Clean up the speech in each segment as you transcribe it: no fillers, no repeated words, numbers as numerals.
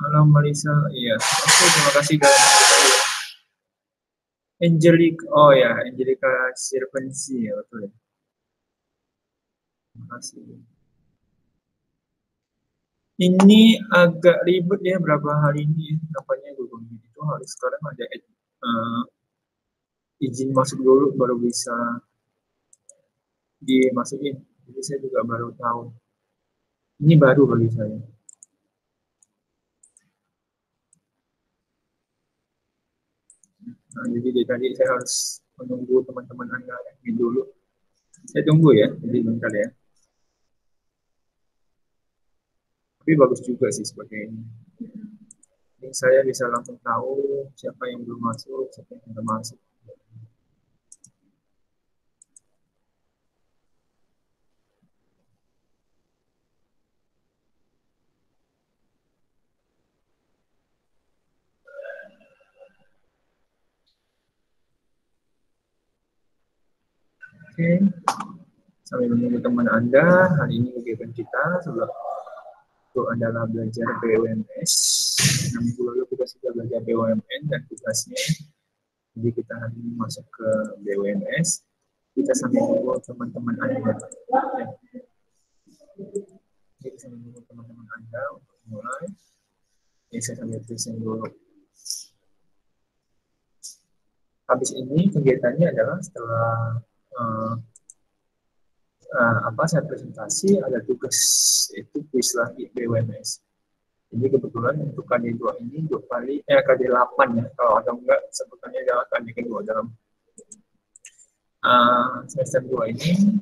Halo Marisa, iya. Oke, terima kasih sudah memberitahu ya. Angelica, oh ya, Angelica Sirvensi ya, betul ya. Terima kasih. Ini agak ribet ya berapa hari ini ya. Nampaknya Google Meet itu harus sekarang ada izin masuk dulu baru bisa dimasukin. Jadi saya juga baru tahu. Ini baru bagi saya. Nah, jadi dari tadi saya harus menunggu teman-teman Anda ini dulu. Saya tunggu ya, jadi bentar ya. Tapi bagus juga sih seperti ini. Ini saya bisa langsung tahu siapa yang belum masuk, siapa yang sudah masuk. Oke, sambil menunggu teman Anda, hari ini kegiatan kita sudah itu adalah belajar BUMS. 6 minggu lalu kita sudah belajar BUMN dan tugasnya. Jadi kita hari ini masuk ke BUMS. Kita sambil menunggu teman-teman Anda. Jadi sambil menunggu teman-teman Anda untuk mulai. Jadi saya sambil present dulu. Habis ini kegiatannya adalah setelah uh, saya presentasi ada tugas itu kuis lagi BUMS. Jadi kebetulan untuk KD2 ini 2 kali KD8 ya, kalau ada enggak sebutannya adalah KD kedua dalam semester 2 ini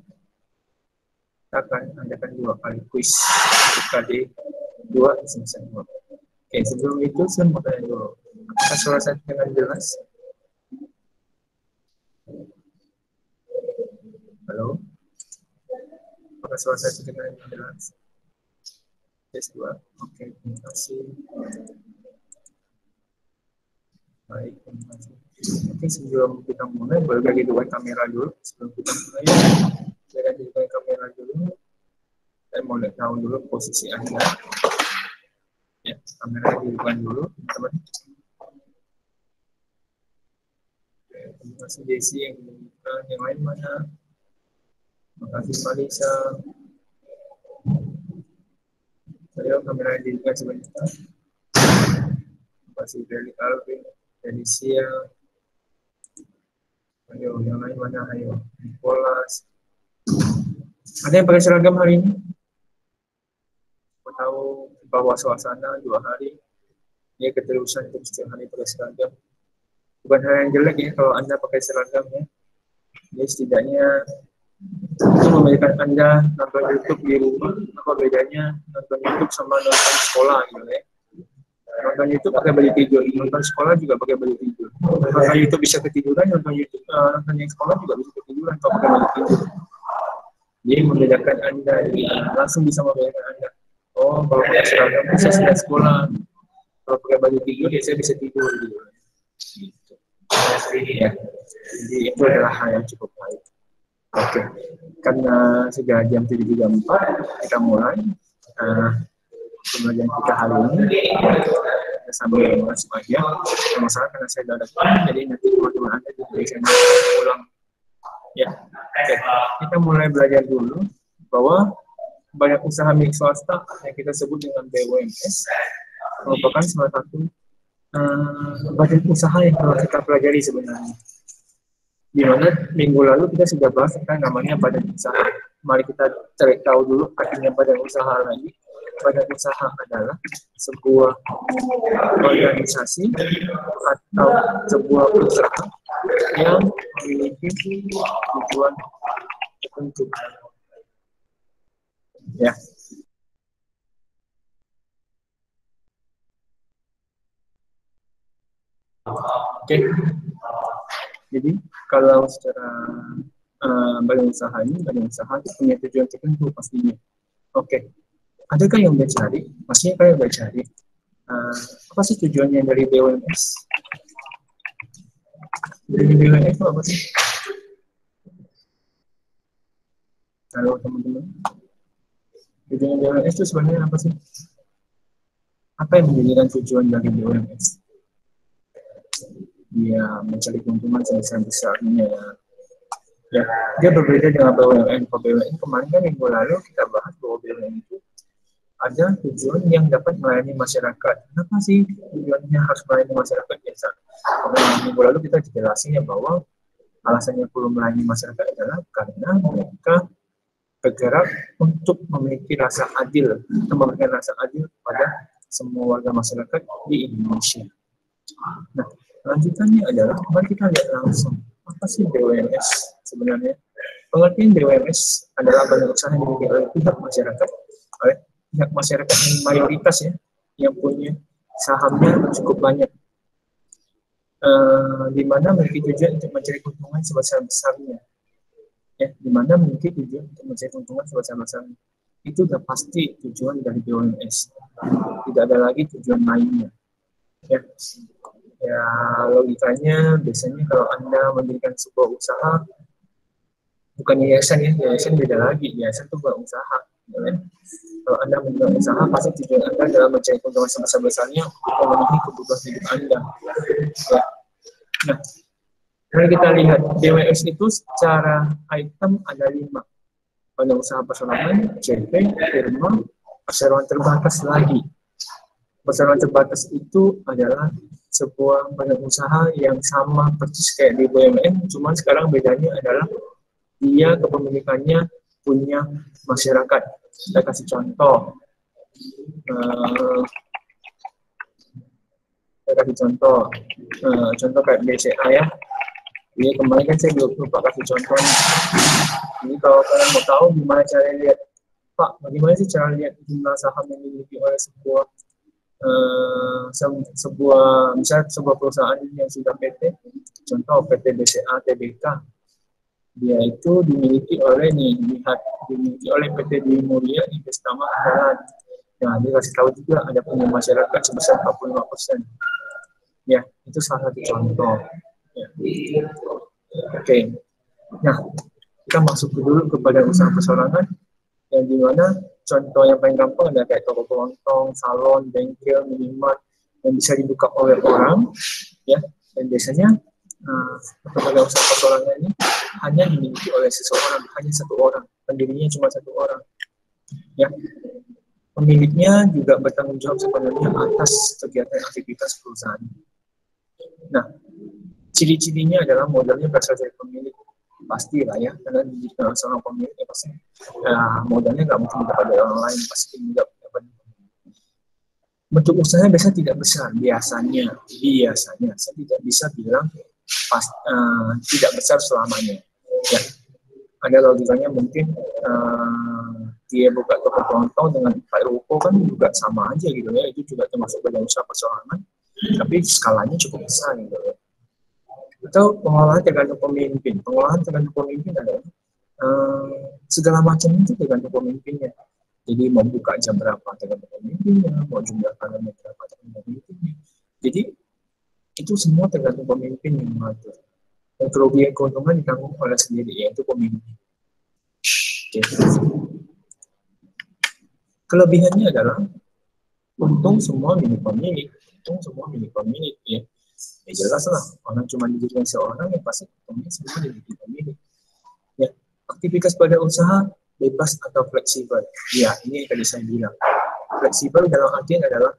kita akan adakan 2 kali kuis untuk KD2 semester 2. Oke, sebelum itu saya mau tanya dulu, apakah suara saya dengan jelas? Halo? Apakah suara saya dengan jelas? Tes 2. Oke, terima kasih. Baik, terima kasih. Oke, sebelum kita mulai, boleh bagi dua kamera dulu. Sebelum kita mulai, saya bagi dua kamera dulu. Saya mau lihat tahu dulu posisi Anda. Ya, kamera dihidupkan dulu, teman-teman. Terima kasih Desi yang membuka. Yang lain mana? Terima kasih Marisa. Saya kamera dihidupkan sebentar. Terima kasih dari Alvin, dari Sia. Ayo, yang lain mana? Ayo, Nicholas. Ada yang pakai seragam hari ini? Mau tahu bahwa suasana 2 hari, ya keterusan untuk setiap hari pakai seragam. Bukan hal yang jelek ya kalau Anda pakai seragam ya. Jadi setidaknya itu memberikan Anda nonton YouTube di rumah, apa bedanya nonton YouTube sama nonton sekolah gitu ya. Nonton YouTube pakai baju tidur, nonton sekolah juga pakai baju tidur. Nonton YouTube bisa ketiduran, nonton YouTube nonton yang sekolah juga bisa ketiduran kalau pakai baju tidur. Jadi membedakan Anda, langsung bisa membedakan Anda. Oh, kalau pakai seragam saya sudah sekolah. Kalau pakai baju tidur ya saya bisa tidur gitu. Ya. Jadi itu adalah hal yang cukup baik. Oke, karena sudah jam 7.34, kita mulai pembelajaran kita hari ini. Kita sambil langsung aja. Masalah karena saya sudah datang, jadi nanti teman-teman Anda juga bisa ulang. Ya, oke. Kita mulai belajar dulu bahwa banyak usaha milik swasta yang kita sebut dengan BUMS merupakan salah satu badan usaha yang harus kita pelajari sebenarnya. Di mana minggu lalu kita sudah bahas tentang namanya badan usaha. Mari kita cari tahu dulu artinya badan usaha lagi. Badan usaha adalah sebuah organisasi atau sebuah usaha yang memiliki tujuan tertentu. Ya. Oke. Jadi kalau secara badan usaha ini, badan usaha itu punya tujuan tertentu pastinya. Oke. Adakah yang udah cari? Maksudnya kayak udah cari. Apa sih tujuannya dari BUMS? Dari BUMS itu apa sih? Halo teman-teman. Tujuan BUMS itu sebenarnya apa sih? Apa yang menjadikan tujuan dari BUMS? Dia mencari keuntungan sebesar-besarnya. Ya, dia berbeda dengan BUMN. Kalau BUMN kemarin kan minggu lalu kita bahas bahwa BUMN itu ada tujuan yang dapat melayani masyarakat. Kenapa sih tujuannya harus melayani masyarakat biasa? Karena minggu lalu kita dijelasin ya bahwa alasannya perlu melayani masyarakat adalah karena mereka bergerak untuk memiliki rasa adil, untuk memberikan rasa adil kepada semua warga masyarakat di Indonesia. Nah, lanjutannya adalah mari kita lihat langsung apa sih BUMS sebenarnya. Pengertian BUMS adalah badan usaha yang dimiliki oleh pihak masyarakat yang mayoritas ya, yang punya sahamnya cukup banyak, di mana memiliki tujuan untuk mencari keuntungan sebesar-besarnya. Ya, di mana memiliki tujuan untuk mencari keuntungan sebesar-besarnya. Itu sudah pasti tujuan dari BUMS. Tidak ada lagi tujuan lainnya. Ya, ya logikanya biasanya kalau Anda mendirikan sebuah usaha, bukan yayasan ya, yayasan beda lagi. Yayasan itu bukan usaha. Ya. Kalau Anda mendirikan usaha, pasti tujuan Anda adalah mencari keuntungan sebesar-besarnya untuk memenuhi kebutuhan hidup Anda. Ya. Nah, mari kita lihat BUMS itu secara item ada 5. Badan usaha perseroan, CP, firma, perseroan terbatas lagi. Perseroan terbatas itu adalah sebuah badan usaha yang sama persis kayak di BUMN, cuman sekarang bedanya adalah dia kepemilikannya punya masyarakat. Kita kasih contoh. Contoh kayak BCA ya. Ini kemarin kan saya lupa kasih contoh. Ini kalau kalian mau tahu gimana cara lihat, Pak, bagaimana sih cara lihat jumlah saham yang dimiliki oleh misalnya sebuah perusahaan yang sudah PT, contoh PT BCA Tbk, dia itu dimiliki oleh PT Dwi Mulia Investama Andalan. Nah, dia kasih tahu juga ada punya masyarakat sebesar 45%. Ya, itu salah satu contoh. Ya. Oke. Nah, kita masuk dulu kepada usaha perseorangan, yang dimana contoh yang paling gampang ada kayak toko kelontong, salon, bengkel, minimarket yang bisa dibuka oleh orang, ya. Dan biasanya kepada usaha perseorangan ini hanya dimiliki oleh seseorang, hanya satu orang, pendirinya cuma satu orang, ya. Pemiliknya juga bertanggung jawab sepenuhnya atas kegiatan aktivitas perusahaan. Nah, ciri-cirinya adalah modalnya berasal dari pemilik, pasti lah ya, karena jika seorang pemilik ya pasti modalnya nggak mungkin dapat dari orang lain, pasti nggak dapat. Bentuk usahanya biasanya tidak besar, biasanya saya tidak bisa bilang tidak besar selamanya. Ya, ada logikanya mungkin dia buka toko kelontong dengan Pak Ruko kan juga sama aja gitu ya, itu juga termasuk badan usaha perseorangan, tapi skalanya cukup besar gitu ya. Atau pengolahan tergantung pemimpin. Pengolahan tergantung pemimpin adalah segala macam itu tergantung pemimpinnya. Jadi mau buka jam berapa tergantung pemimpinnya, mau jumlah karyawan berapa tergantung pemimpinnya. Jadi itu semua tergantung pemimpin yang mengatur. Dan kerugian keuntungan ditanggung oleh sendiri, yaitu pemimpin. Oke. Kelebihannya adalah untung semua milik pemilik, ya. Ya jelas lah, orang cuma didirikan seorang yang pasti untungnya semua dimiliki pemilik. Ya, aktivitas pada usaha bebas atau fleksibel. Ya, ini yang tadi saya bilang. Fleksibel dalam artian adalah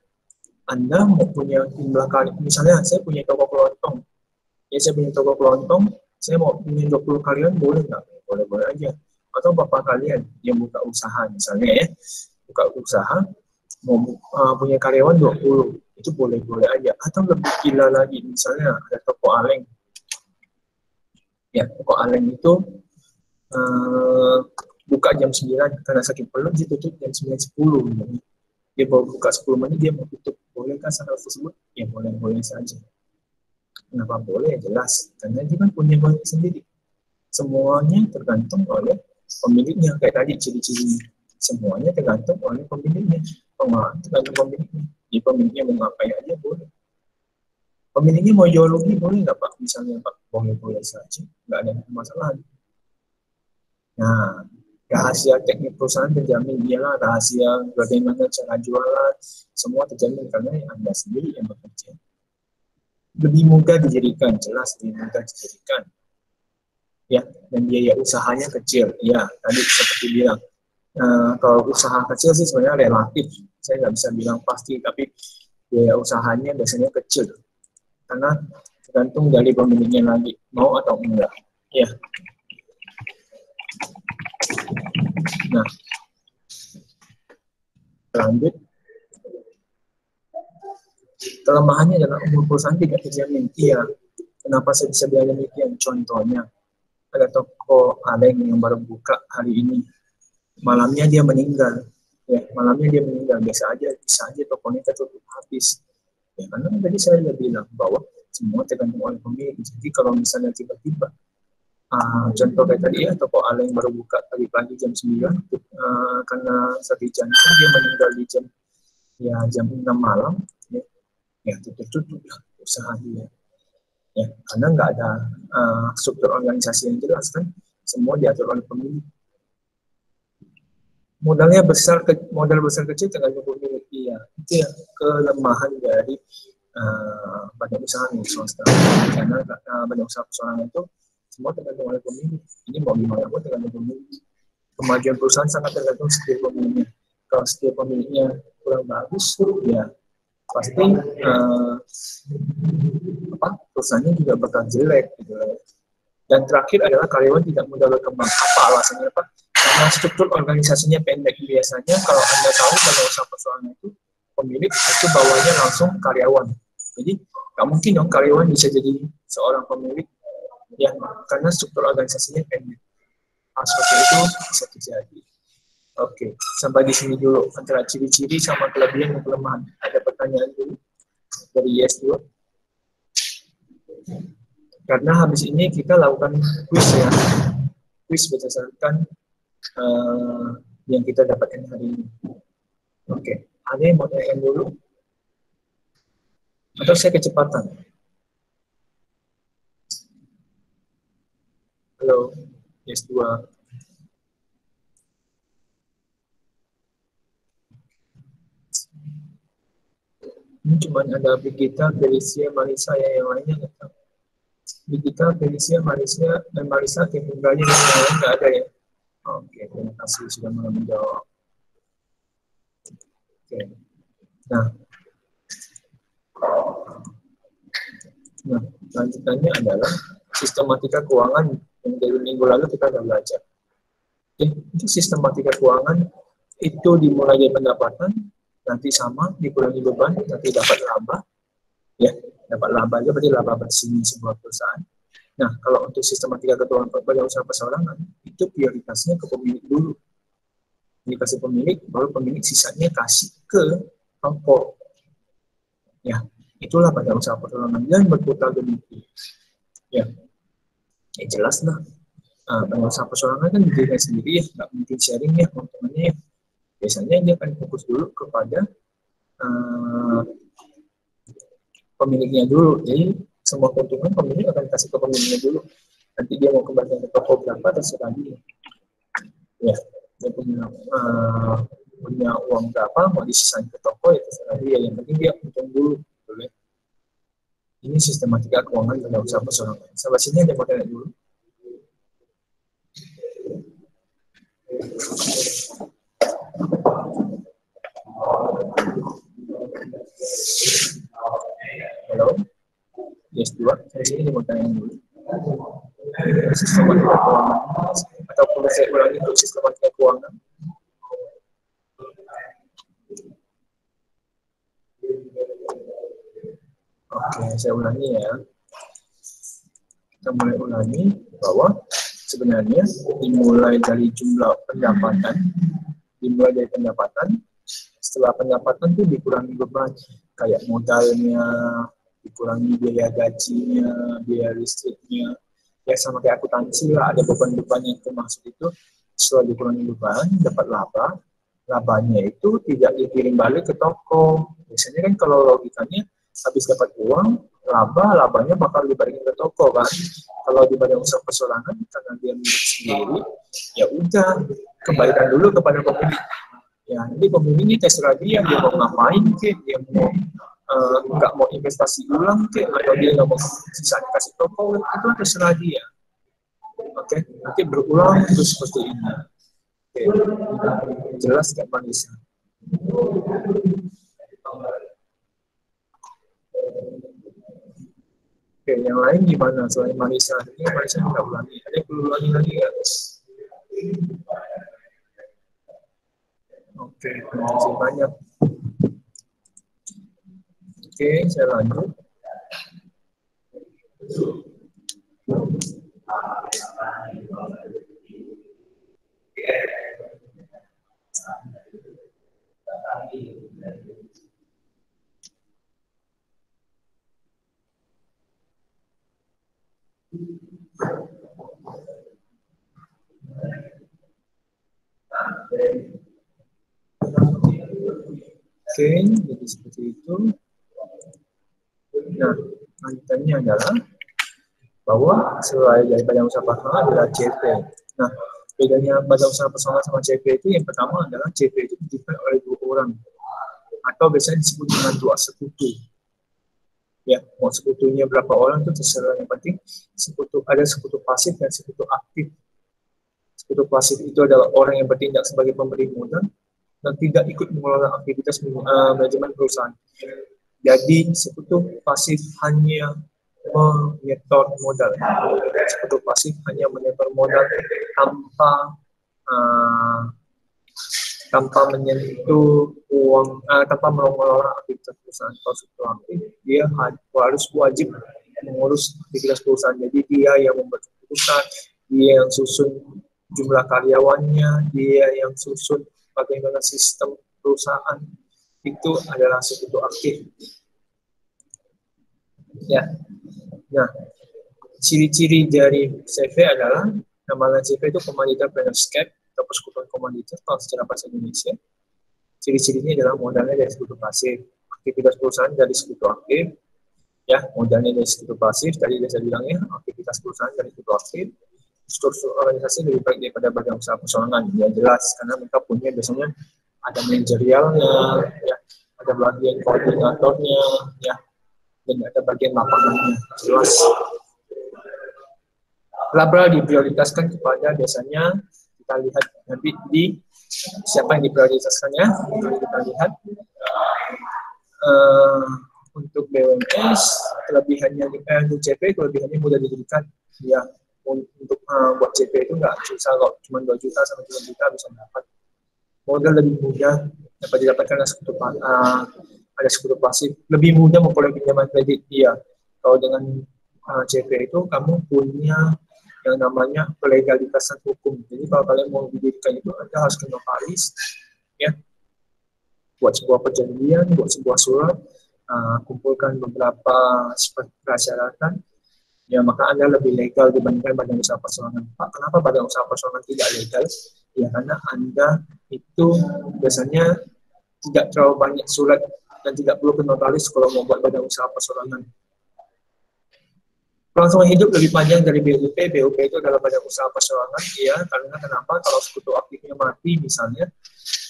Anda mau punya jumlah kali, misalnya saya punya toko kelontong. Ya, saya punya toko kelontong, saya mau punya 20 karyawan, boleh nggak? Boleh-boleh aja. Atau bapak kalian yang buka usaha misalnya ya, buka usaha, mau punya karyawan 20, itu boleh-boleh aja. Atau lebih gila lagi, misalnya ada toko aleng. Ya, toko aleng itu buka jam 9, karena sakit perut dia tutup jam 9.10. Dia baru buka 10 menit, dia mau tutup. Bolehkah hal tersebut? Ya boleh-boleh saja. Kenapa boleh? Jelas, karena dia kan punya banyak sendiri. Semuanya tergantung oleh pemiliknya, kayak tadi ciri-cirinya. Semuanya tergantung oleh pemiliknya. Pengolahan tergantung pemiliknya. Jadi pemiliknya mau ngapain aja boleh. Pemiliknya mau jual rugi boleh nggak Pak? Misalnya Pak, boleh-boleh saja, nggak ada masalah. Nah, rahasia teknik perusahaan terjamin, iyalah rahasia bagaimana cara jualan, semua terjamin karena Anda sendiri yang bekerja. Lebih mudah didirikan, jelas lebih mudah didirikan. Ya, dan biaya usahanya kecil. Ya, tadi seperti bilang, kalau usaha kecil sih sebenarnya relatif. Saya nggak bisa bilang pasti, tapi biaya usahanya biasanya kecil. Karena tergantung dari pemiliknya lagi, mau atau enggak. Ya. Nah, lanjut. Kelemahannya adalah umur perusahaan tidak terjamin. Iya. Kenapa saya bisa bilang demikian? Contohnya, ada toko kaleng yang baru buka hari ini. Malamnya dia meninggal. Ya, malamnya dia meninggal. Biasa aja tokonya tertutup habis. Ya, karena tadi saya sudah bilang bahwa semua tergantung oleh pemilik. Jadi kalau misalnya tiba-tiba, contoh kayak tadi ya, toko kaleng baru buka pagi-pagi jam 9, karena sakit jantung dia meninggal di jam 6 malam, ya tutup usaha dia. Ya, karena nggak ada struktur organisasi yang jelas kan, semua diatur oleh pemilik. Modal besar kecil tergantung pemilik. Iya, itu ya kelemahan dari banyak usaha nih swasta. Karena banyak usaha perorangan itu semua tergantung oleh pemilik. Ini mau gimana pun tergantung pemilik. Kemajuan perusahaan sangat tergantung skill pemiliknya. Kalau skill pemiliknya kurang bagus, ya pasti perusahaannya juga bakal jelek gitu. Dan terakhir adalah karyawan tidak mudah berkembang. Apa alasannya, Pak? Karena struktur organisasinya pendek. Biasanya kalau Anda tahu pada usaha perusahaan itu pemilik itu bawahnya langsung karyawan. Jadi nggak mungkin dong karyawan bisa jadi seorang pemilik, ya karena struktur organisasinya pendek. Seperti itu bisa terjadi. Oke, sampai di sini dulu antara ciri-ciri sama kelebihan dan kelemahan. Ada pertanyaan dulu dari Yes2? Karena habis ini kita lakukan quiz ya, quiz berdasarkan yang kita dapatkan hari ini. Oke, ada yang mau tanyakan dulu? Atau saya kecepatan? Halo, Yes2. Ini cuma ada Brigita, Felicia, Marisa, yang lainnya nggak tahu. Brigita, Felicia, Marisa, dan Marisa, tim tunggalnya dan yang lain nggak ada ya? Oke, terima kasih sudah mau menjawab. Oke, nah, lanjutannya adalah sistematika keuangan yang dari minggu lalu kita sudah belajar. Untuk sistematika keuangan itu dimulai dari pendapatan, nanti sama dikurangi beban, nanti dapat laba, ya dapat laba aja berarti laba bersihnya sebuah perusahaan. Nah, kalau untuk sistematika keuangan pada usaha perseorangan itu prioritasnya ke pemilik dulu. Dikasih pemilik, baru pemilik sisanya kasih ke toko. Ya, itulah pada usaha perseorangan dan berputar demikian. Ya, jelas lah. Pada usaha perseorangan kan dirinya sendiri ya, nggak mungkin sharing ya keuntungannya ya. Biasanya dia akan fokus dulu kepada pemiliknya dulu. Jadi semua keuntungan pemilik akan kasih ke pemiliknya dulu. Nanti dia mau kembali ke toko berapa terserah dia. Ya, dia punya uang berapa mau disisain ke toko ya terserah dia. Yang penting dia untung dulu. Boleh. Ini sistematika keuangan pada usaha perseorangan. Sampai sini ada pertanyaan dulu. Halo, Yes2, saya sini mau tanya dulu. Sistematika keuangan, ataupun saya ulangi untuk sistematika keuangan. Oke, saya ulangi ya. Kita mulai ulangi bahwa sebenarnya dimulai dari jumlah pendapatan, setelah pendapatan itu dikurangi beban, kayak modalnya, dikurangi biaya gajinya, biaya listriknya, ya sama kayak akuntansi lah, ada beban-beban yang termasuk itu. Setelah dikurangi beban, dapat laba, labanya itu tidak dikirim balik ke toko. Biasanya kan kalau logikanya habis dapat uang, labanya bakal dibalikin ke toko kan. Kalau di badan usaha perseorangan karena dia milik sendiri, ya udah kembalikan dulu kepada pemilik. Ya, jadi pemilik ini terserah dia mau ngapain ke, dia mau nggak mau investasi ulang ke, atau dia nggak mau sisa dikasih toko, itu terserah dia. Oke, nanti berulang terus seperti ini. Oke, jelas nggak Manisa? Oke, yang lain gimana selain Manisa? Ini Manisa nggak ulangi. Ada yang perlu ulangi lagi nggak? Oke, terima kasih banyak. Oke, saya lanjut. Oke, jadi seperti itu. Nah, lanjutannya adalah bahwa selain dari badan usaha personal adalah CP. Nah, bedanya badan usaha personal sama CP itu yang pertama adalah CP itu didirikan oleh 2 orang atau biasanya disebut dengan 2 sekutu. Ya, mau sekutunya berapa orang itu terserah, yang penting sekutu, ada sekutu pasif dan sekutu aktif. Sekutu pasif itu adalah orang yang bertindak sebagai pemberi modal dan tidak ikut mengelola aktivitas manajemen perusahaan. Jadi sekutu pasif hanya menyetor modal. Sekutu pasif hanya menyetor modal tanpa menyentuh uang, tanpa mengelola aktivitas perusahaan. Kalau sekutu aktif, dia harus wajib mengurus aktivitas perusahaan. Jadi dia yang membuat keputusan, dia yang susun jumlah karyawannya, dia yang susun bagaimana sistem perusahaan. Itu adalah sekutu aktif. Ya. Nah, ciri-ciri dari CV adalah nama CV itu Commodity Landscape atau persekutuan komoditas kalau secara bahasa Indonesia. Ciri-cirinya adalah modalnya dari sekutu pasif, aktivitas perusahaan dari sekutu aktif, ya modalnya dari sekutu pasif, tadi saya bilangnya aktivitas perusahaan dari sekutu aktif, struktur organisasi lebih baik daripada badan usaha persoalangan. Ya jelas karena mereka punya biasanya ada manajerialnya, ya ada bagian koordinatornya, ya dan ada bagian lapangannya. Jelas. Laba diprioritaskan kepada biasanya kita lihat nanti di siapa yang diprioritaskannya. Kita lihat untuk BUMS kelebihannya untuk CP kelebihannya mudah diberikan. Ya untuk buat CP itu nggak susah kok, cuma 2 juta sampai 3 juta bisa dapat. Modal lebih mudah dapat didapatkan ada sekutu pasif, lebih mudah memperoleh pinjaman kredit. Iya, kalau dengan CP itu kamu punya yang namanya legalitasan hukum. Jadi kalau kalian mau didirikan itu, Anda harus ke notaris, ya, buat sebuah perjanjian, buat sebuah surat, kumpulkan beberapa persyaratan, ya maka Anda lebih legal dibandingkan badan usaha persoalangan. Pak, kenapa badan usaha persoalangan tidak legal? Ya karena Anda itu biasanya tidak terlalu banyak surat dan tidak perlu ke notaris kalau mau buat badan usaha persoalangan. Kelangsungan hidup lebih panjang dari BUP. BUP itu adalah badan usaha persoalangan, ya karena kenapa? Kalau sekutu aktifnya mati misalnya,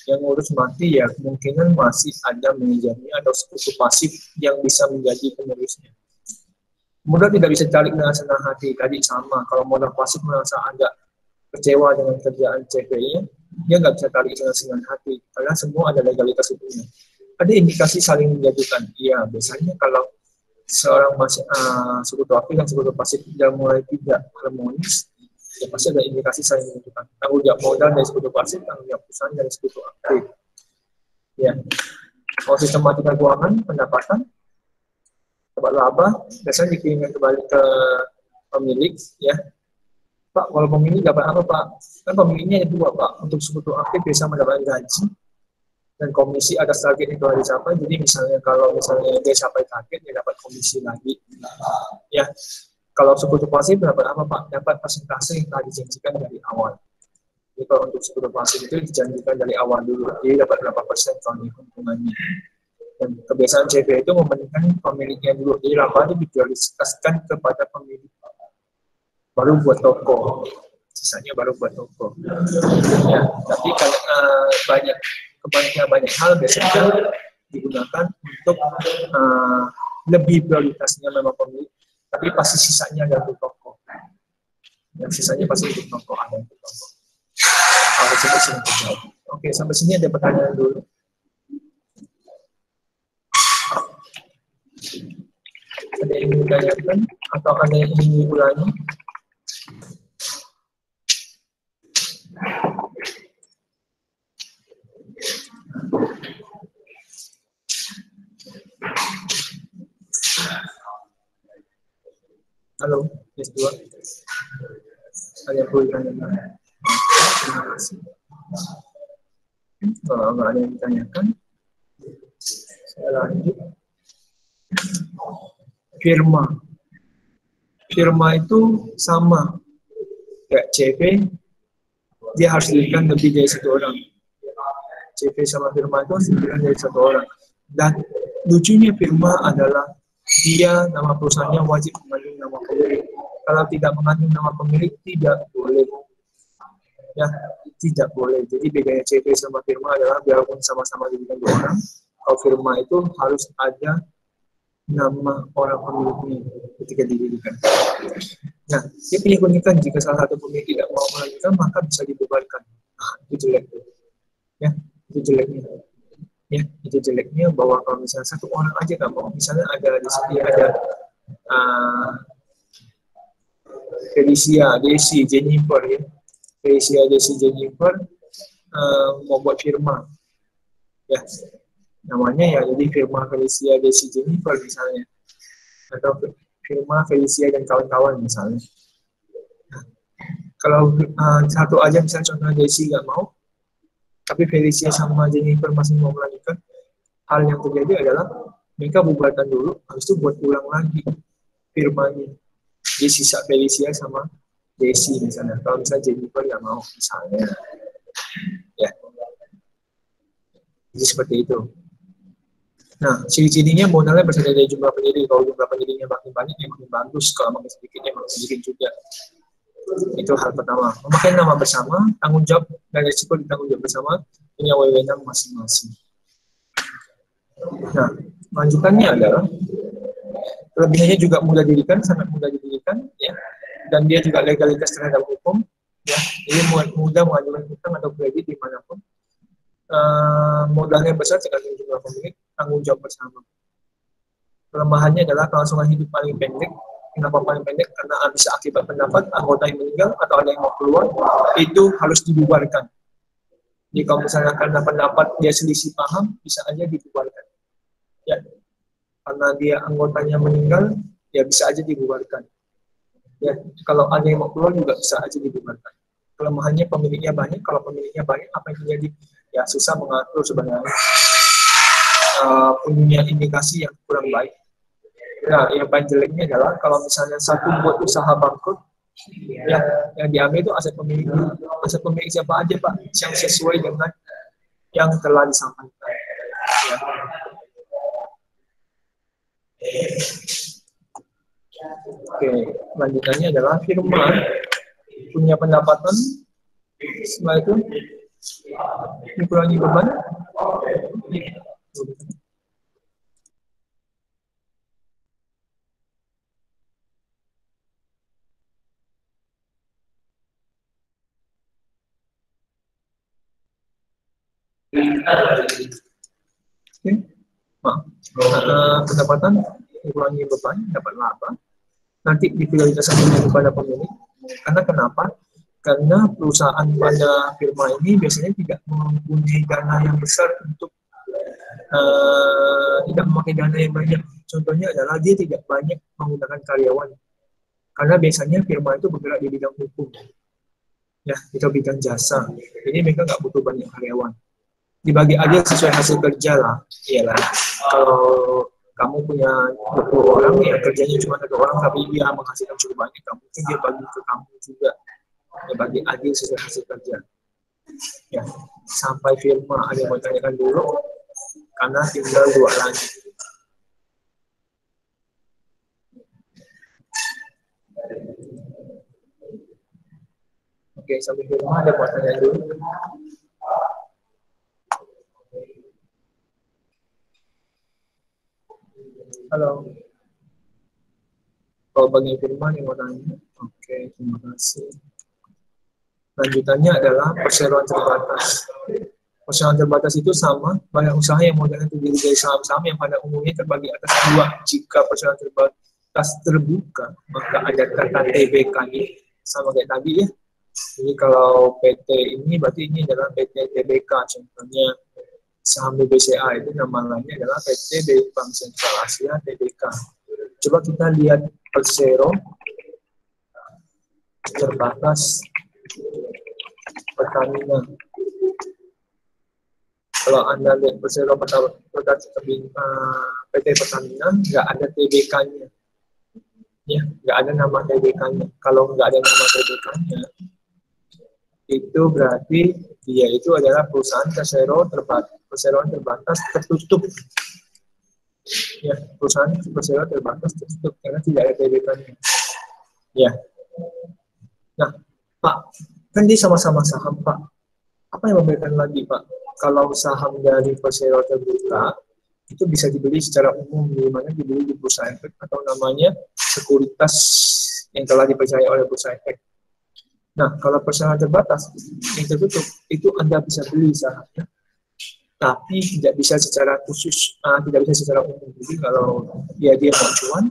yang ngurus mati ya kemungkinan masih ada manajernya atau sekutu pasif yang bisa menjadi penerusnya. Modal tidak bisa ditarik dengan senang hati. Tadi sama, kalau modal pasif merasa agak kecewa dengan kerjaan CP-nya, dia nggak bisa tarik dengan senang hati karena semua ada legalitas hukumnya. Ada indikasi saling menjatuhkan. Iya, biasanya kalau seorang masih sekutu aktif dan sekutu pasif sudah mulai tidak harmonis, ya pasti ada indikasi saling menentukan. Tanggung jawab modal dari sekutu pasif, tanggung jawab perusahaan dari sekutu aktif. Ya, kalau sistematika keuangan, pendapatan, dapat laba, biasanya dikirimkan kembali ke pemilik. Ya, Pak, kalau pemilik dapat apa Pak? Kan pemiliknya ada 2 Pak. Untuk sekutu aktif biasa mendapatkan gaji dan komisi atas target yang telah dicapai. Jadi misalnya kalau misalnya dia capai target, dia dapat komisi lagi. Ya, kalau sekutu pasif dapat apa Pak? Dapat persentase yang telah dijanjikan dari awal. Jadi kalau untuk sekutu pasif itu dijanjikan dari awal dulu. Jadi dapat berapa persen kalau keuntungannya. Dan kebiasaan CP itu mementingkan pemiliknya dulu. Jadi laba itu diprioritaskan kepada pemilik. Baru buat toko. sisanya baru buat toko. Ya, tapi kalau banyak hal biasanya digunakan untuk lebih prioritasnya memang pemilik, tapi pasti sisanya ada untuk toko. Yang sisanya pasti untuk toko, ada untuk toko. Kalau sampai sini terjawab. Oke, sampai sini ada pertanyaan dulu. Ada yang ingin ditanyakan atau ada yang ingin diulangi? Halo, S2. Ada yang perlu ditanyakan? Terima kasih. Kalau nggak ada yang ditanyakan, saya lanjut. Firma itu sama kayak CV, dia harus diberikan lebih dari satu orang. CV sama firma itu harus diberikan dari satu orang. Dan lucunya firma adalah dia nama perusahaannya wajib mengandung nama pemilik. Kalau tidak mengandung nama pemilik tidak boleh. Ya, tidak boleh. Jadi bedanya CV sama firma adalah biarpun sama-sama diberikan dua orang, kalau firma itu harus ada nama orang pemiliknya ketika didirikan. Nah, dia punya keunikan jika salah satu pemilik tidak mau melanjutkan maka bisa dibubarkan. Nah, itu jeleknya. Ya, itu jeleknya. Ya, itu jeleknya bahwa kalau misalnya satu orang aja nggak mau, misalnya ada di sini ada Felicia, Desi, Jennifer ya. Felicia, Desi, Jennifer mau buat firma. Ya, namanya ya jadi firma Felicia, Desi, Jennifer misalnya. Atau firma Felicia dan kawan-kawan misalnya. Nah, kalau satu aja misalnya contohnya Desi nggak mau, tapi Felicia sama Jennifer masih mau melanjutkan, hal yang terjadi adalah mereka bubarkan dulu, habis itu buat ulang lagi firmanya. Jadi sisa Felicia sama Desi misalnya. Kalau misalnya Jennifer nggak mau misalnya, ya. Jadi seperti itu. Nah, ciri-cirinya modalnya bersama dari jumlah pendiri. Kalau jumlah pendirinya makin banyak, ya makin bagus. Kalau makin sedikitnya makin sedikit juga. Itu hal pertama. Memakai nama bersama, tanggung jawab dan risiko ditanggung jawab bersama, punya wewenang masing-masing. Nah, lanjutannya adalah kelebihannya juga mudah didirikan, sangat mudah didirikan, ya. Dan dia juga legalitas terhadap hukum, ya. Jadi mudah mengajukan hutang atau kredit dimanapun. Modalnya besar tergantung jumlah pemilik, tanggung jawab bersama. Kelemahannya adalah kelangsungan hidup paling pendek. Kenapa paling pendek? Karena bisa akibat pendapat anggota yang meninggal atau ada yang mau keluar, itu harus dibubarkan. Jadi kalau misalnya karena pendapat dia selisih paham, bisa aja dibubarkan. Ya, karena dia anggotanya meninggal, ya bisa aja dibubarkan. Ya, kalau ada yang mau keluar juga bisa aja dibubarkan. Kelemahannya pemiliknya banyak. Kalau pemiliknya banyak, apa yang terjadi? Ya susah mengatur sebenarnya. Punya indikasi yang kurang baik. Nah, yang paling jeleknya adalah kalau misalnya satu buat usaha bangkrut, ya, yang diambil itu aset pemilik. Aset pemilik siapa aja, Pak? Yang sesuai dengan yang telah disampaikan. Ya. Oke, lanjutannya adalah firma punya pendapatan, setelah itu dikurangi beban. Oke. Pendapatan dikurangi beban, dapat laba. Nanti diprioritaskan kepada pemilik. Karena kenapa? Karena perusahaan pada firma ini biasanya tidak mempunyai dana yang besar untuk tidak memakai dana yang banyak. Contohnya adalah dia tidak banyak menggunakan karyawan. Karena biasanya firma itu bergerak di bidang hukum, ya, itu bidang jasa. Jadi mereka nggak butuh banyak karyawan. Dibagi aja sesuai hasil kerja lah. Iyalah, kalau kamu punya 20 orang ya kerjanya cuma 1 orang tapi dia menghasilkan cukup banyak, mungkin dia bagi ke kamu juga. Ya, bagi adil sesuai hasil kerja. Ya, sampai firma ada yang mau tanyakan dulu karena tinggal 2 lagi. Oke, sampai di rumah ada buat tanya dulu. Halo. Kalau bagi firman yang mau tanya. Oke, terima kasih. Lanjutannya adalah perseroan terbatas. Perseroan terbatas itu sama, banyak usaha yang modalnya terdiri dari saham-saham yang pada umumnya terbagi atas dua. Jika perseroan terbatas terbuka, maka ada kata TBK-nya, sama kayak tadi ya. Jadi kalau PT ini berarti ini adalah PT TBK. Contohnya saham BBCA itu nama lainnya adalah PT Bank Sentral Asia TBK. Coba kita lihat persero terbatas Pertamina. Kalau Anda lihat persero terbatas PT Pertamina, nggak ada TBK-nya. Ya, nggak ada nama TBK-nya. Kalau nggak ada nama TBK-nya, itu berarti dia itu adalah perusahaan perseroan terbatas tertutup. Ya, perusahaan persero terbatas tertutup karena tidak ada TBK-nya. Ya. Nah, Pak, kan dia sama-sama saham, Pak. Apa yang membedakan lagi, Pak? Kalau saham dari persero terbuka itu bisa dibeli secara umum, di mana dibeli di bursa efek atau namanya sekuritas yang telah dipercaya oleh bursa efek. Nah, kalau perseroan terbatas yang tertutup itu Anda bisa beli sahamnya, tapi tidak bisa secara khusus, tidak bisa secara umum. Jadi kalau dia mau cuan,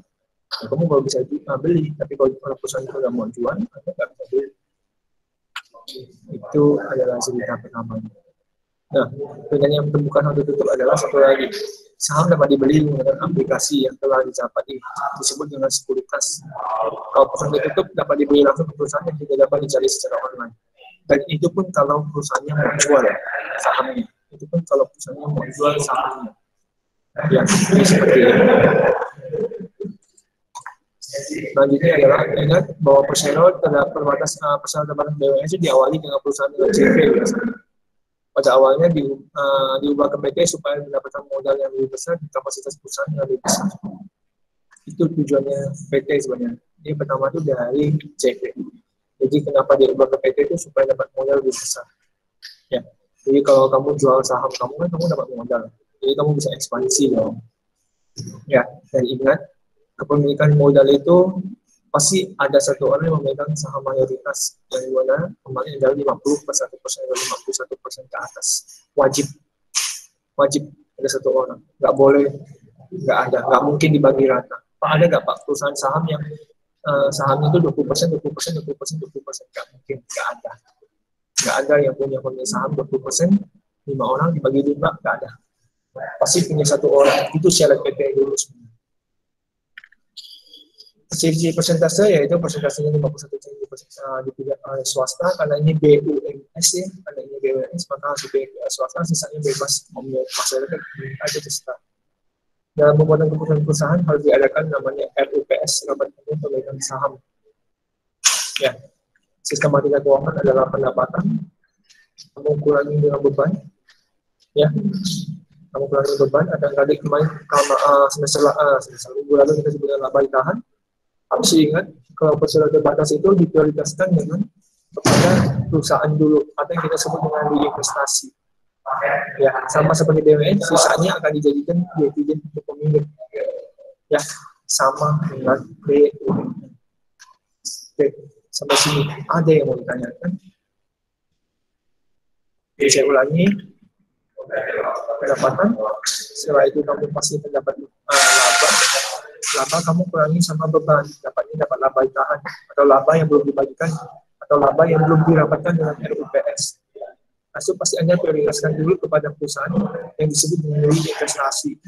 kamu baru bisa beli. Tapi kalau perusahaan itu nggak mau cuan, Anda nggak bisa beli. Itu adalah cerita pertama. Nah, dengan yang pembukaan atau tutup adalah satu lagi. Saham dapat dibeli menggunakan aplikasi yang telah dicatat disebut dengan sekuritas. Kalau perusahaan ditutup dapat dibeli langsung ke perusahaan yang tidak dapat dicari secara online. Dan itu pun kalau perusahaannya mau jual sahamnya. Itu pun kalau perusahaannya mau jual sahamnya. Ya, ini seperti ini. Selanjutnya adalah ingat bahwa persero terbatas BUMN itu diawali dengan perusahaan dengan CV biasanya. Pada awalnya diubah ke PT supaya mendapatkan modal yang lebih besar di kapasitas perusahaan yang lebih besar. Itu tujuannya PT sebenarnya. Ini pertama itu dari CV. Jadi kenapa diubah ke PT itu supaya dapat modal lebih besar. Ya. Jadi kalau kamu jual saham kamu kan kamu dapat modal. Jadi kamu bisa ekspansi dong. Ya, dan ingat kepemilikan modal itu pasti ada satu orang yang memegang saham mayoritas yang mana kemarin adalah 50% atau 51% ke atas. Wajib ada satu orang. Nggak boleh, nggak mungkin dibagi rata. Pak, ada nggak Pak perusahaan saham yang sahamnya itu 20%, 20%, 20%, 20%? Nggak mungkin, nggak ada. Nggak ada yang punya saham 20%, 5 orang dibagi 5, nggak ada. Pasti punya satu orang. Itu syarat PT dulu sebenarnya. Sisi persentase yaitu persentasenya 51% dipilih oleh swasta karena ini BUMS ya, karena ini BUMS maka harus swasta, sisanya bebas masyarakat ada terserah. Dalam pembuatan keputusan perusahaan harus diadakan namanya RUPS, rapat umum pemegang saham. Ya, sistematika keuangan adalah pendapatan, kamu kurangi dengan beban, ya. Kamu kurangi beban. Ada kali kemarin semester minggu lalu kita sebutkan laba ditahan. Harus ingat kalau persero terbatas itu diprioritaskan dengan kepada perusahaan dulu atau yang kita sebut dengan diinvestasi. Ya, sama seperti BUMN, sisanya akan dijadikan dividen untuk pemilik. Ya, sama dengan BUMN. Oke, sampai sini ada yang mau ditanyakan? Oke, saya ulangi. Pendapatan, setelah itu kamu pasti mendapat laba kamu kurangi sama beban, dapat laba ditahan atau laba yang belum dibagikan atau laba yang belum dirapatkan dengan RUPS. Nah, itu pasti Anda prioritaskan dulu kepada perusahaan yang disebut dengan investasi.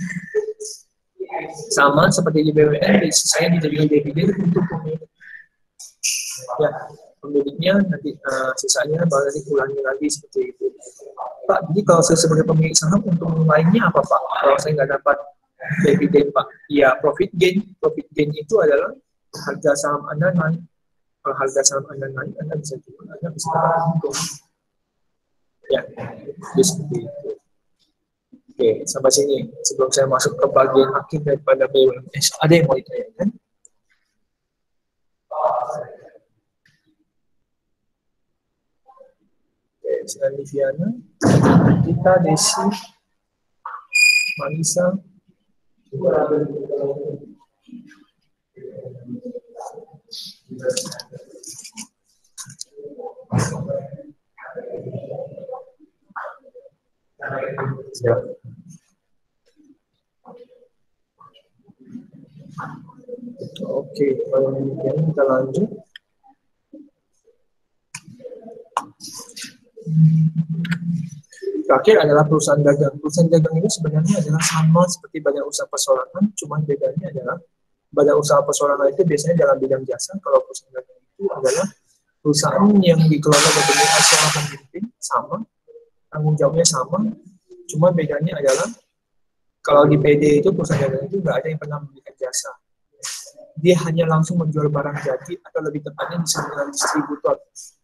Sama seperti di BUMN, saya dijadikan dividen untuk pemilik. Ya, pemiliknya nanti sisanya baru nanti ulangi lagi seperti itu. Pak, jadi kalau saya sebagai pemilik saham untuk lainnya apa Pak? Kalau saya nggak dapat dividen Pak, ya profit gain itu adalah harga saham Anda naik. Kalau harga saham Anda naik, Anda bisa jual, Anda bisa dapat untung. Ya, jadi seperti itu. Oke, sampai sini. Sebelum saya masuk ke bagian akhir daripada BUMS, ada yang mau ditanyakan? Liviana, Dita, Desi, Marisa, ya. Oke, kalau demikian kita lanjut. Terakhir adalah perusahaan dagang. Perusahaan dagang ini sebenarnya adalah sama seperti badan usaha perseorangan, cuma bedanya adalah badan usaha perseorangan itu biasanya dalam bidang jasa, kalau perusahaan dagang itu adalah perusahaan yang dikelola oleh seorang pemimpin, sama, tanggung jawabnya sama, cuma bedanya adalah kalau di PD itu perusahaan dagang itu nggak ada yang pernah memberikan jasa. Dia hanya langsung menjual barang jadi atau lebih tepatnya bisa dengan distributor,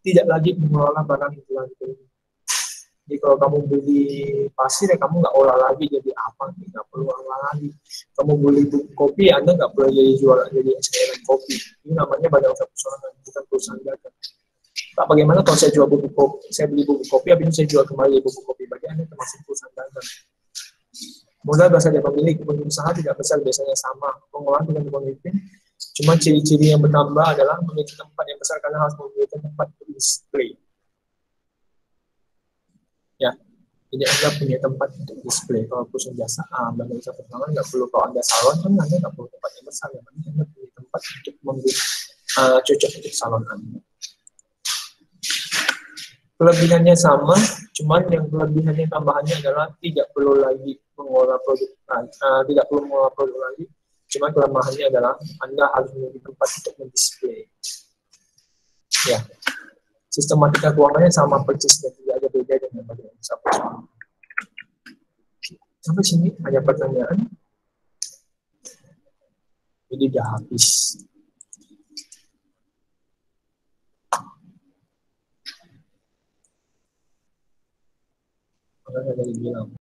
tidak lagi mengelola barang itu lagi. Jadi kalau kamu beli pasir ya kamu nggak olah lagi jadi apa, nggak perlu olah lagi. Kamu beli bubuk kopi, Anda nggak perlu jadi jualan jadi eksperimen kopi. Ini namanya badan usaha perseorangan, bukan perusahaan dagang. Pak, bagaimana kalau saya jual bubuk kopi, saya beli bubuk kopi, habis itu saya jual kembali bubuk kopi, bagi Anda termasuk perusahaan dagang. Modal berasal dari pemilik, pengusaha tidak besar biasanya sama, pengelolaan dengan pemimpin. Cuma ciri-ciri yang bertambah adalah memiliki tempat yang besar karena harus memiliki tempat untuk display. Ya, jadi Anda punya tempat untuk display. Kalau perusahaan jasa, badan usaha perseorangan nggak perlu. Kalau Anda salon kan Anda nggak perlu tempat yang besar, ya, Anda punya tempat untuk cocok untuk salon Anda. Kelebihannya sama, cuman yang kelebihannya tambahannya adalah tidak perlu lagi mengolah produk, tidak perlu mengolah produk lagi. Cuman kelemahannya adalah Anda harus memiliki tempat untuk mendisplay. Ya, sistematika keuangannya sama persis dan tidak ada beda dengan badan usaha perseorangan. Sampai sini ada pertanyaan. Jadi udah habis. Ada yang bilang